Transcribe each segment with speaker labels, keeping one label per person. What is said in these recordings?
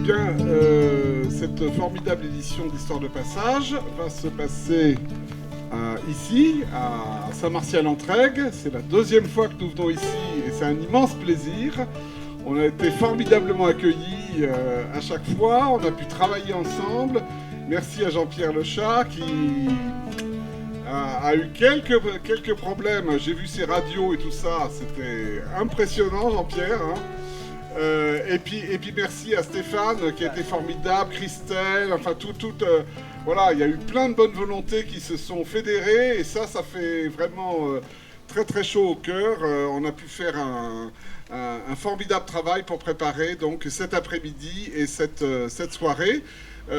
Speaker 1: bien, cette formidable édition d'Histoire de Passage va se passer ici, à Saint-Martial-en-Trègues. C'est la deuxième fois que nous venons ici et c'est un immense plaisir. On a été formidablement accueillis à chaque fois, on a pu travailler ensemble. Merci à Jean-Pierre Lechat qui a eu quelques problèmes. J'ai vu ses radios et tout ça, c'était impressionnant Jean-Pierre. Et puis merci à Stéphane qui a été formidable, Christelle, enfin voilà, il y a eu plein de bonnes volontés qui se sont fédérées et ça fait vraiment très très chaud au cœur. On a pu faire un formidable travail pour préparer donc cet après-midi et cette soirée où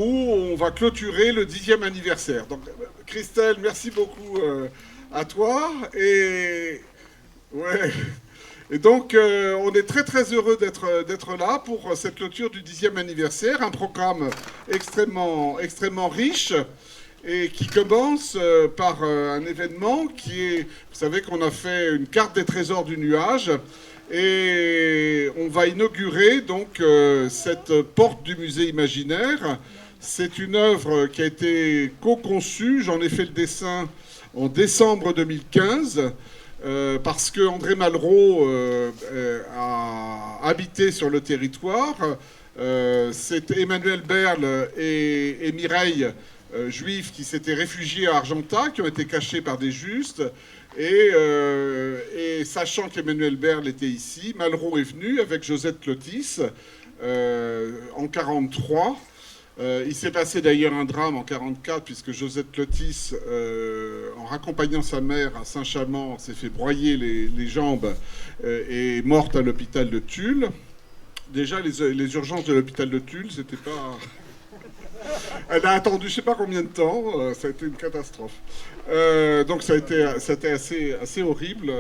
Speaker 1: on va clôturer le 10e anniversaire. Donc Christelle, merci beaucoup à toi Et donc, on est très très heureux d'être là pour cette clôture du 10e anniversaire, un programme extrêmement riche et qui commence par un événement qui est, vous savez qu'on a fait une carte des trésors du nuage et on va inaugurer donc cette porte du musée imaginaire. C'est une œuvre qui a été co-conçue, j'en ai fait le dessin en décembre 2015. Parce que André Malraux a habité sur le territoire. C'est Emmanuel Berle et Mireille, juifs, qui s'étaient réfugiés à Argentat, qui ont été cachés par des justes. Et sachant qu'Emmanuel Berle était ici, Malraux est venu avec Josette Clotis en 1943. Il s'est passé d'ailleurs un drame en 1944 puisque Josette Clotis, en raccompagnant sa mère à Saint-Chamond, s'est fait broyer les jambes et est morte à l'hôpital de Tulle. Déjà, les urgences de l'hôpital de Tulle, c'était pas... Elle a attendu je ne sais pas combien de temps, ça a été une catastrophe. Donc ça a été assez horrible,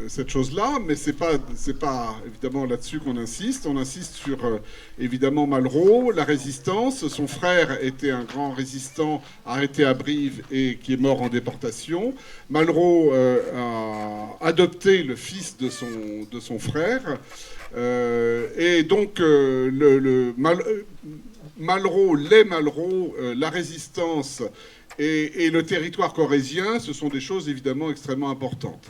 Speaker 1: cette chose-là, mais c'est pas évidemment là-dessus qu'on insiste. On insiste sur, évidemment, Malraux, la résistance. Son frère était un grand résistant arrêté à Brive et qui est mort en déportation. Malraux a adopté le fils de son frère. Et donc, Malraux, la résistance et le territoire corrézien, ce sont des choses évidemment extrêmement importantes.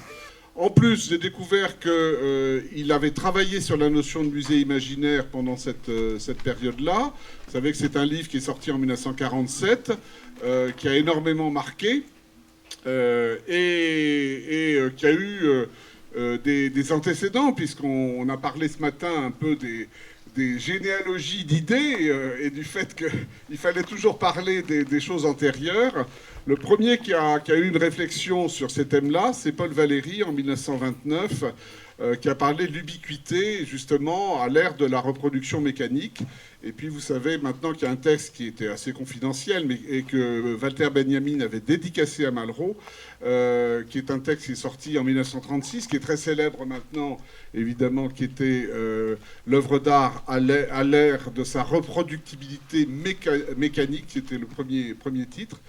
Speaker 1: En plus, j'ai découvert qu'il avait travaillé sur la notion de musée imaginaire pendant cette période-là. Vous savez que c'est un livre qui est sorti en 1947, qui a énormément marqué et qui a eu des antécédents, puisqu'on a parlé ce matin un peu des généalogies d'idées et du fait qu'il fallait toujours parler des choses antérieures. Le premier qui a eu une réflexion sur ces thèmes-là, c'est Paul Valéry en 1929, qui a parlé de l'ubiquité justement à l'ère de la reproduction mécanique. Et puis vous savez maintenant qu'il y a un texte qui était assez confidentiel et que Walter Benjamin avait dédicacé à Malraux, qui est un texte qui est sorti en 1936, qui est très célèbre maintenant, évidemment, qui était l'œuvre d'art à l'ère de sa reproductibilité mécanique, qui était le premier titre,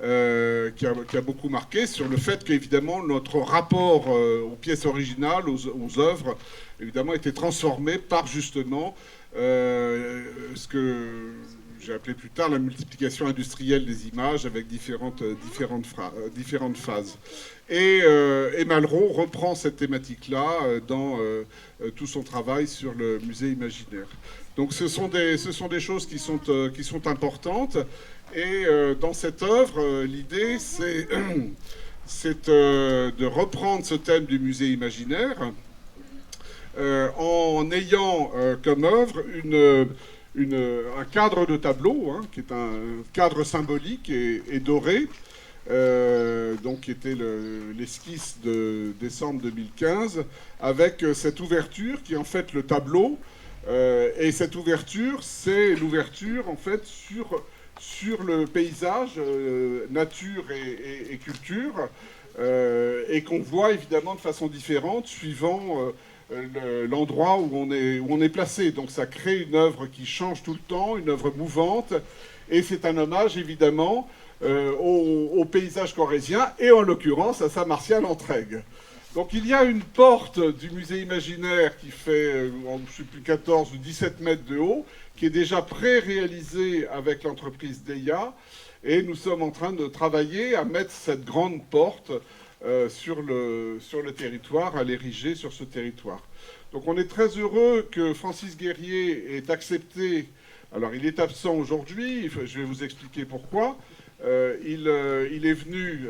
Speaker 1: qui a beaucoup marqué sur le fait qu'évidemment notre rapport aux pièces originales, aux œuvres, évidemment, était transformé par justement ce que j'ai appelé plus tard la multiplication industrielle des images avec différentes phases. Et Malraux reprend cette thématique-là dans tout son travail sur le musée imaginaire. Donc ce sont des choses qui sont importantes. Et dans cette œuvre, l'idée, c'est de reprendre ce thème du musée imaginaire en ayant comme œuvre un cadre de tableau, qui est un cadre symbolique et doré, donc qui était l'esquisse de décembre 2015, avec cette ouverture qui est en fait le tableau. Et cette ouverture, c'est l'ouverture en fait sur le paysage, nature et culture, et qu'on voit évidemment de façon différente suivant l'endroit où on est placé. Donc ça crée une œuvre qui change tout le temps, une œuvre mouvante, et c'est un hommage évidemment au paysage corrézien, et en l'occurrence à Saint-Martial-en-Trègues. Donc il y a une porte du musée imaginaire qui fait, je ne sais plus, 14 ou 17 mètres de haut, qui est déjà pré-réalisée avec l'entreprise DEIA. Et nous sommes en train de travailler à mettre cette grande porte sur le territoire, à l'ériger sur ce territoire. Donc on est très heureux que Francis Guerrier ait accepté. Alors il est absent aujourd'hui, je vais vous expliquer pourquoi. Il est venu,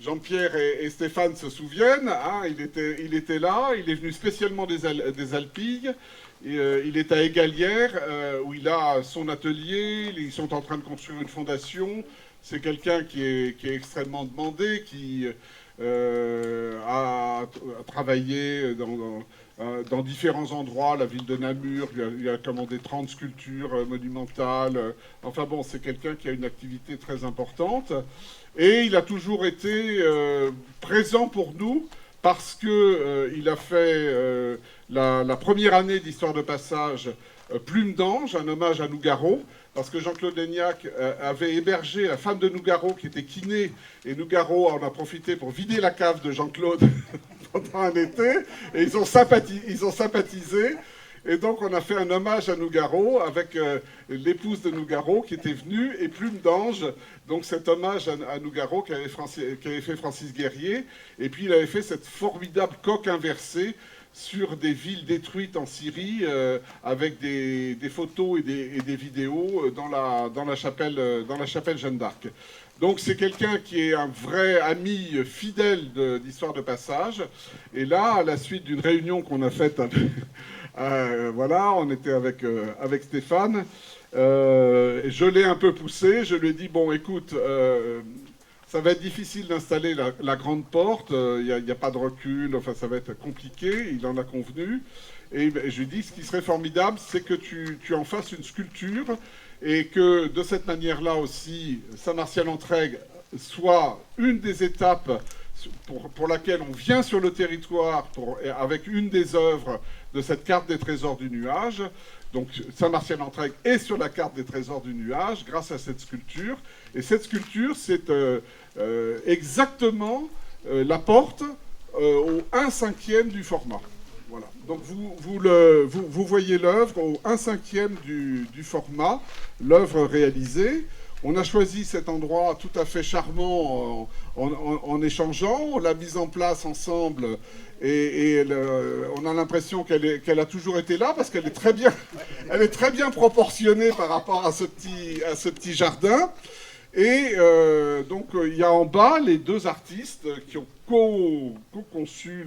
Speaker 1: Jean-Pierre et Stéphane se souviennent, hein, il était là, il est venu spécialement des Alpilles. Il est à Égalière, où il a son atelier, ils sont en train de construire une fondation. C'est quelqu'un qui est extrêmement demandé, qui a travaillé dans différents endroits, la ville de Namur, il a commandé 30 sculptures monumentales. Enfin bon, c'est quelqu'un qui a une activité très importante. Et il a toujours été présent pour nous, parce qu'il a fait la première année d'Histoire de Passage Plume d'Ange, un hommage à Nougaro, parce que Jean-Claude Legnac avait hébergé la femme de Nougaro qui était kiné, et Nougaro en a profité pour vider la cave de Jean-Claude pendant un été, et ils ont sympathisé. Et donc on a fait un hommage à Nougaro avec l'épouse de Nougaro qui était venue, et Plume d'Ange, donc cet hommage à Nougaro qu'avait fait Francis Guerrier. Et puis il avait fait cette formidable coque inversée sur des villes détruites en Syrie, avec des photos et des vidéos dans la chapelle Jeanne d'Arc. Donc c'est quelqu'un qui est un vrai ami fidèle d'Histoire de Passage. Et là, à la suite d'une réunion qu'on a faite, voilà, on était avec Stéphane, je l'ai un peu poussé, je lui ai dit, bon écoute, ça va être difficile d'installer la grande porte, il n'y a pas de recul, enfin ça va être compliqué, il en a convenu. Et je lui ai dit, ce qui serait formidable, c'est que tu en fasses une sculpture, et que de cette manière-là aussi, Saint-Martial-en-Trègues soit une des étapes pour laquelle on vient sur le territoire avec une des œuvres de cette carte des trésors du nuage. Donc Saint-Martial-en-Trègues est sur la carte des trésors du nuage grâce à cette sculpture. Et cette sculpture, c'est exactement la porte au 1/5 du format. Voilà. Donc vous voyez l'œuvre au 1/5 du format, l'œuvre réalisée. On a choisi cet endroit tout à fait charmant en échangeant, on l'a mise en place ensemble et on a l'impression qu'elle a toujours été là parce qu'elle est très bien proportionnée par rapport à ce petit jardin. Et donc il y a en bas les deux artistes qui ont co-conçu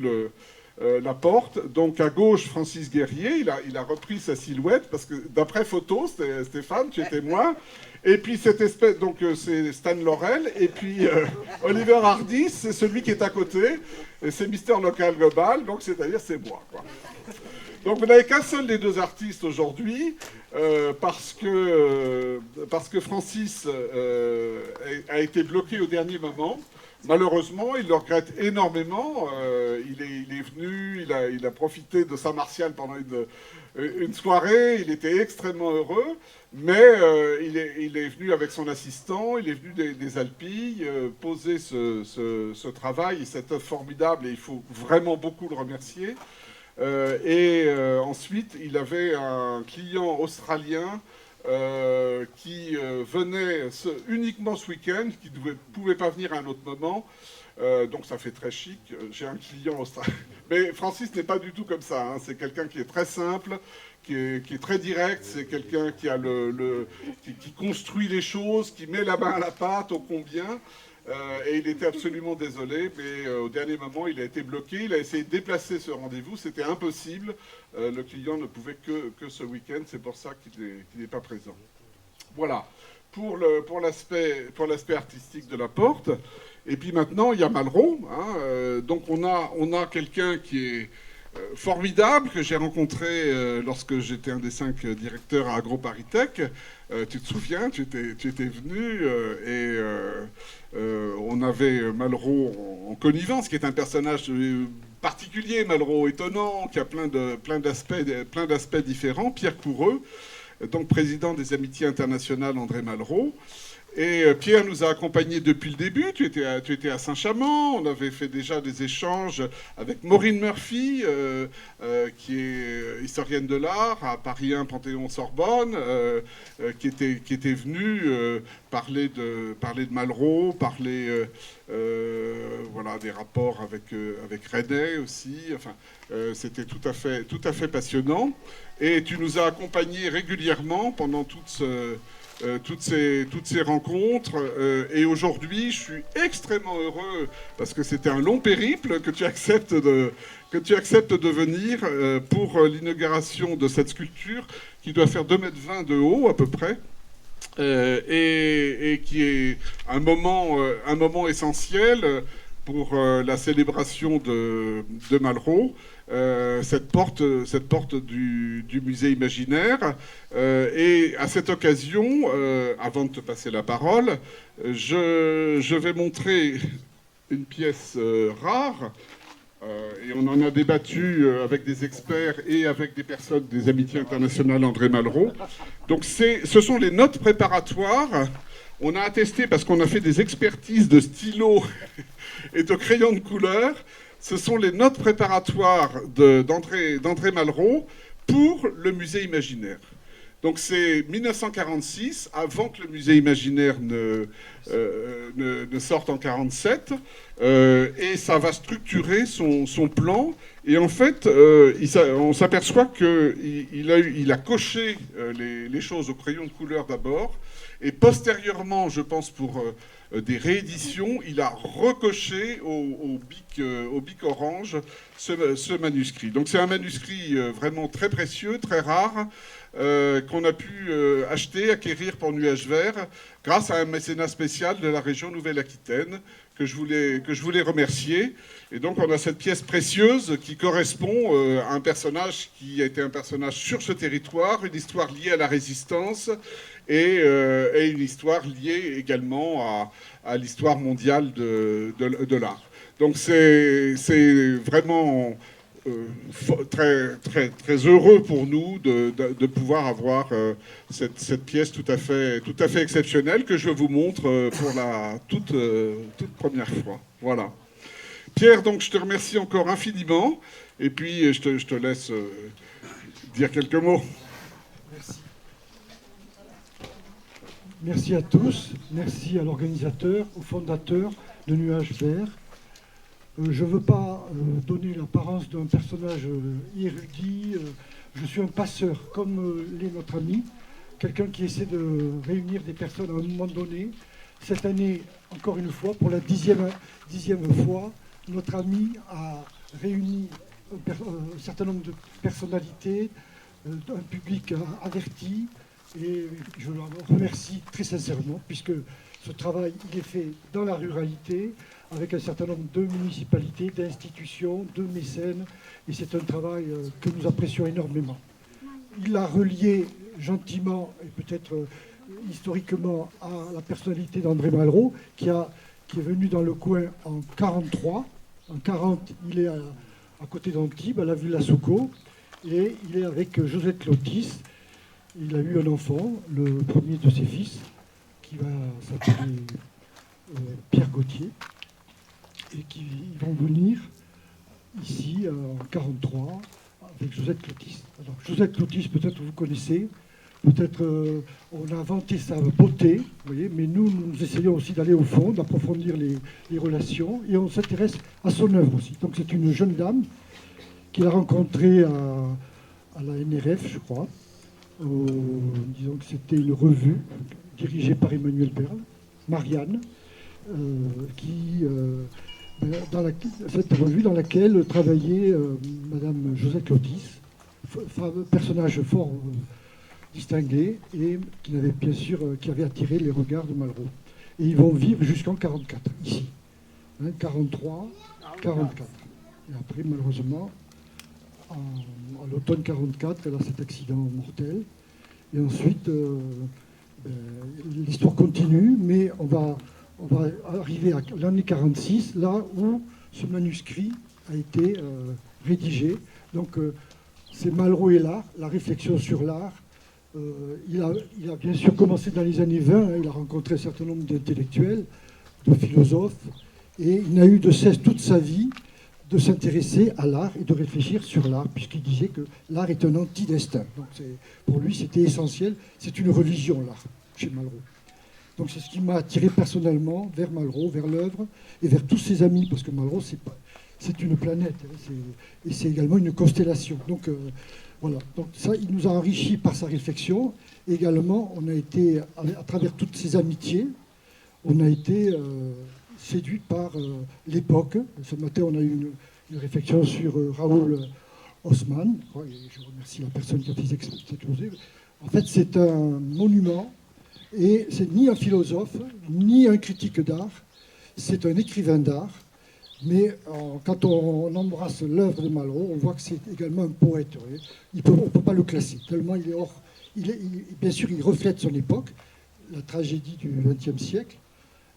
Speaker 1: la porte. Donc à gauche, Francis Guerrier, il a repris sa silhouette, parce que d'après photo, Stéphane, tu es témoin. Et puis cette espèce, donc c'est Stan Laurel, et puis Oliver Hardy, c'est celui qui est à côté, et c'est Mister Local Global, donc c'est-à-dire c'est moi, quoi. Donc vous n'avez qu'un seul des deux artistes aujourd'hui, parce que Francis a été bloqué au dernier moment. Malheureusement, il le regrette énormément. Il est venu, il a profité de Saint-Martial pendant une soirée. Il était extrêmement heureux, mais il est venu avec son assistant. Il est venu des Alpilles poser ce travail et cette œuvre formidable. Et il faut vraiment beaucoup le remercier. Ensuite, il avait un client australien qui venait uniquement ce week-end, qui ne pouvait pas venir à un autre moment. Donc ça fait très chic. J'ai un client australien. Mais Francis n'est pas du tout comme ça. Hein. C'est quelqu'un qui est très simple, qui est très direct. C'est quelqu'un qui qui construit les choses, qui met la main à la pâte au combien. Et il était absolument désolé, mais au dernier moment, il a été bloqué. Il a essayé de déplacer ce rendez-vous. C'était impossible. Le client ne pouvait que ce week-end. C'est pour ça qu'il n'est pas présent. Voilà. Pour l'aspect artistique de la porte. Et puis maintenant, il y a Malraux. Hein. Donc on a quelqu'un qui est formidable, que j'ai rencontré lorsque j'étais un des 5 directeurs à AgroParisTech. Tu te souviens, tu étais venu on avait Malraux en connivence, qui est un personnage particulier, Malraux étonnant, qui a plein d'aspects différents. Pierre Coureux, donc président des Amitiés internationales André Malraux. Et Pierre nous a accompagnés depuis le début. Tu étais à Saint-Chamond. On avait fait déjà des échanges avec Maureen Murphy, qui est historienne de l'art à Paris 1 Panthéon-Sorbonne, qui était venue parler de Malraux, parler voilà, des rapports avec René aussi. Enfin, c'était tout à fait passionnant. Et tu nous as accompagnés régulièrement pendant toutes ces rencontres. Et aujourd'hui, je suis extrêmement heureux, parce que c'était un long périple, que tu acceptes de venir pour l'inauguration de cette sculpture qui doit faire 2,20 m de haut à peu près. Et qui est un moment essentiel pour la célébration de Malraux. Cette porte du musée imaginaire. Et à cette occasion, avant de te passer la parole, je vais montrer une pièce rare. Et on en a débattu avec des experts et avec des personnes des Amitiés internationales André Malraux. Donc ce sont les notes préparatoires. On a attesté, parce qu'on a fait des expertises de stylos et de crayons de couleur. Ce sont les notes préparatoires d'André Malraux pour le musée imaginaire. Donc c'est 1946, avant que le musée imaginaire ne sorte en 1947, et ça va structurer son plan. Et en fait, on s'aperçoit qu'il a coché les choses au crayon de couleur d'abord, et postérieurement, je pense pour des rééditions, il a recoché au bic orange ce manuscrit. Donc c'est un manuscrit vraiment très précieux, très rare, qu'on a pu acquérir pour Nuages Verts grâce à un mécénat spécial de la région Nouvelle-Aquitaine que je voulais remercier. Et donc on a cette pièce précieuse qui correspond à un personnage qui a été un personnage sur ce territoire, une histoire liée à la résistance et une histoire liée également à l'histoire mondiale de l'art. Donc c'est vraiment très, très, très heureux pour nous de pouvoir avoir cette pièce tout à fait exceptionnelle que je vous montre pour la toute première fois. Voilà. Pierre, donc je te remercie encore infiniment et puis je te laisse dire quelques mots.
Speaker 2: Merci. Merci à tous, merci à l'organisateur, au fondateur de Nuages Verts. Je ne veux pas donner l'apparence d'un personnage érudit. Je suis un passeur, comme l'est notre ami, quelqu'un qui essaie de réunir des personnes à un moment donné. Cette année, encore une fois, pour la dixième fois, notre ami a réuni un certain nombre de personnalités, un public averti, et je le remercie très sincèrement, puisque ce travail il est fait dans la ruralité, avec un certain nombre de municipalités, d'institutions, de mécènes, et c'est un travail que nous apprécions énormément. Il a relié gentiment et peut-être historiquement à la personnalité d'André Malraux, qui est venu dans le coin en 1943. En 1940, il est à côté d'Antibes, à la Villa Souco, et il est avec Josette Lotis. Il a eu un enfant, le premier de ses fils, qui va s'appeler Pierre Gauthier, et qui vont venir ici en 1943 avec Josette Lotis. Alors, Josette Lotis, peut-être vous connaissez, peut-être on a vanté sa beauté, vous voyez, mais nous essayons aussi d'aller au fond, d'approfondir les relations, et on s'intéresse à son œuvre aussi. Donc c'est une jeune dame qu'il a rencontrée à la NRF, je crois. Disons que c'était une revue dirigée par Emmanuel Perle, Marianne, cette revue dans laquelle travaillait Madame Josette Lotis, personnage fort distingué et qui avait bien sûr qui avait attiré les regards de Malraux. Et ils vont vivre jusqu'en 1944 ici, 1943, 1944. Et après, malheureusement, à l'automne 1944, elle a cet accident mortel. Et ensuite, l'histoire continue, mais on va arriver à l'année 1946, là où ce manuscrit a été rédigé. Donc, c'est Malraux et l'art, la réflexion sur l'art, Il a bien sûr commencé dans les années 20, hein, il a rencontré un certain nombre d'intellectuels, de philosophes, et il n'a eu de cesse toute sa vie de s'intéresser à l'art et de réfléchir sur l'art, puisqu'il disait que l'art est un antidestin. Donc pour lui, c'était essentiel, c'est une religion, l'art, chez Malraux. Donc c'est ce qui m'a attiré personnellement vers Malraux, vers l'œuvre, et vers tous ses amis, parce que Malraux, c'est une planète, hein, et c'est également une constellation. Donc voilà, donc ça, il nous a enrichis par sa réflexion. Et également, on a été, à travers toutes ces amitiés, on a été séduit par l'époque. Ce matin, on a eu une réflexion sur Raoul Haussmann. Je remercie la personne qui a fait cet exposé. En fait, c'est un monument, et c'est ni un philosophe, ni un critique d'art, c'est un écrivain d'art. Mais quand on embrasse l'œuvre de Malraux, on voit que c'est également un poète. On ne peut pas le classer, tellement il est hors. Bien sûr, il reflète son époque, la tragédie du XXe siècle,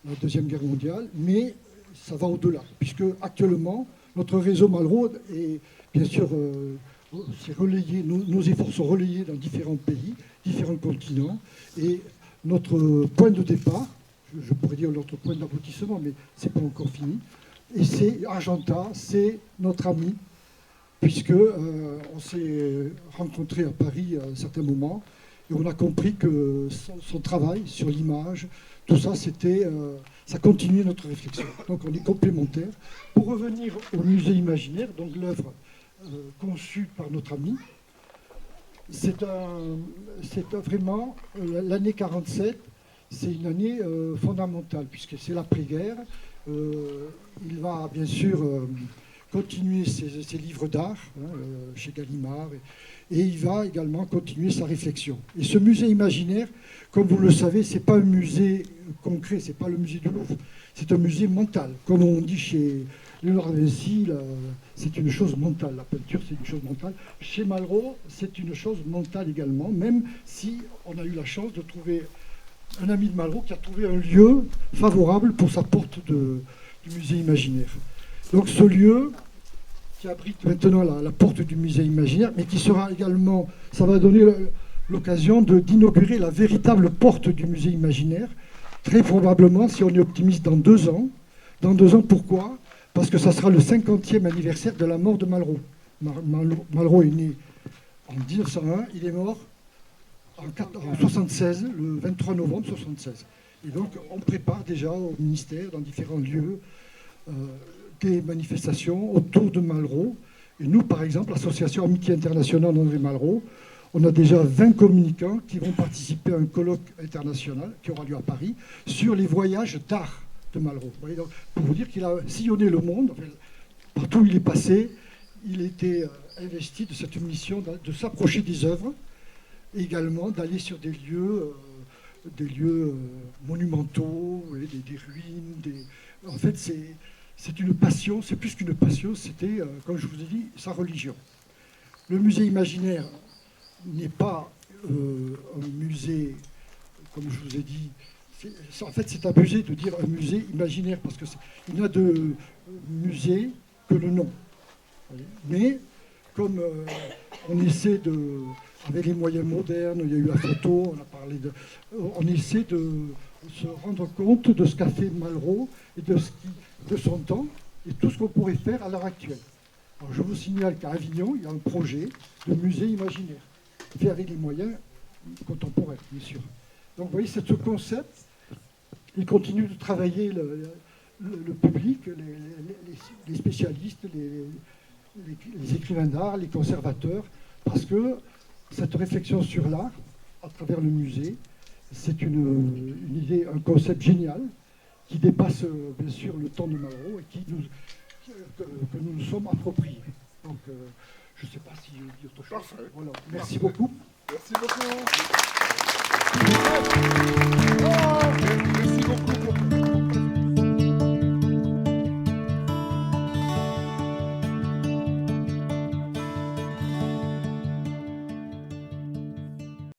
Speaker 2: la Deuxième Guerre mondiale, mais ça va au-delà, puisque actuellement, notre réseau Malraux est, bien sûr, c'est relayé, nos efforts sont relayés dans différents pays, différents continents, et notre point de départ, je pourrais dire notre point d'aboutissement, mais ce n'est pas encore fini, et c'est Argenta, c'est notre ami, puisque on s'est rencontrés à Paris à un certain moment, et on a compris que son travail sur l'image, tout ça, ça continuait notre réflexion. Donc on est complémentaires. Pour revenir au musée imaginaire, donc l'œuvre conçue par notre ami, c'est vraiment l'année 47, c'est une année fondamentale, puisque c'est l'après-guerre. Il va bien sûr continuer ses livres d'art chez Gallimard, et il va également continuer sa réflexion. Et ce musée imaginaire, comme vous le savez, ce n'est pas un musée concret, ce n'est pas le musée du Louvre, c'est un musée mental. Comme on dit chez Léonard de Vinci, c'est une chose mentale, la peinture c'est une chose mentale. Chez Malraux, c'est une chose mentale également, même si on a eu la chance de trouver un ami de Malraux qui a trouvé un lieu favorable pour sa porte du musée imaginaire. Donc ce lieu qui abrite maintenant la porte du musée imaginaire, mais qui sera également, ça va donner l'occasion d'inaugurer la véritable porte du musée imaginaire, très probablement, si on est optimiste, dans 2 ans. Dans 2 ans, pourquoi ? Parce que ça sera le 50e anniversaire de la mort de Malraux. Malraux est né en 1901, il est mort en 1976, le 23 novembre 1976. Et donc, on prépare déjà au ministère, dans différents lieux, des manifestations autour de Malraux. Et nous, par exemple, l'association Amitié Internationale André Malraux, on a déjà 20 communicants qui vont participer à un colloque international qui aura lieu à Paris sur les voyages d'art de Malraux. Vous voyez, donc, pour vous dire qu'il a sillonné le monde, partout où il est passé, il était investi de cette mission de s'approcher des œuvres, et également d'aller sur des lieux monumentaux, des ruines. En fait, c'est une passion, c'est plus qu'une passion, c'était, comme je vous ai dit, sa religion. Le musée imaginaire n'est pas un musée, comme je vous ai dit, en fait c'est abusé de dire un musée imaginaire, parce qu'il n'a de musée que le nom. Mais comme on essaie avec les moyens modernes, il y a eu la photo, on essaie de se rendre compte de ce qu'a fait Malraux et de son temps et tout ce qu'on pourrait faire à l'heure actuelle. Alors, je vous signale qu'à Avignon, il y a un projet de musée imaginaire, fait avec les moyens contemporains, bien sûr. Donc vous voyez, c'est ce concept, il continue de travailler le public, les spécialistes, les écrivains d'art, les conservateurs, parce que cette réflexion sur l'art, à travers le musée, c'est une idée, un concept génial, qui dépasse bien sûr le temps de Malraux et que nous nous sommes appropriés. Donc je ne sais pas si je dis autre chose.
Speaker 1: Parfait.
Speaker 2: Voilà. Merci beaucoup.
Speaker 1: Merci beaucoup.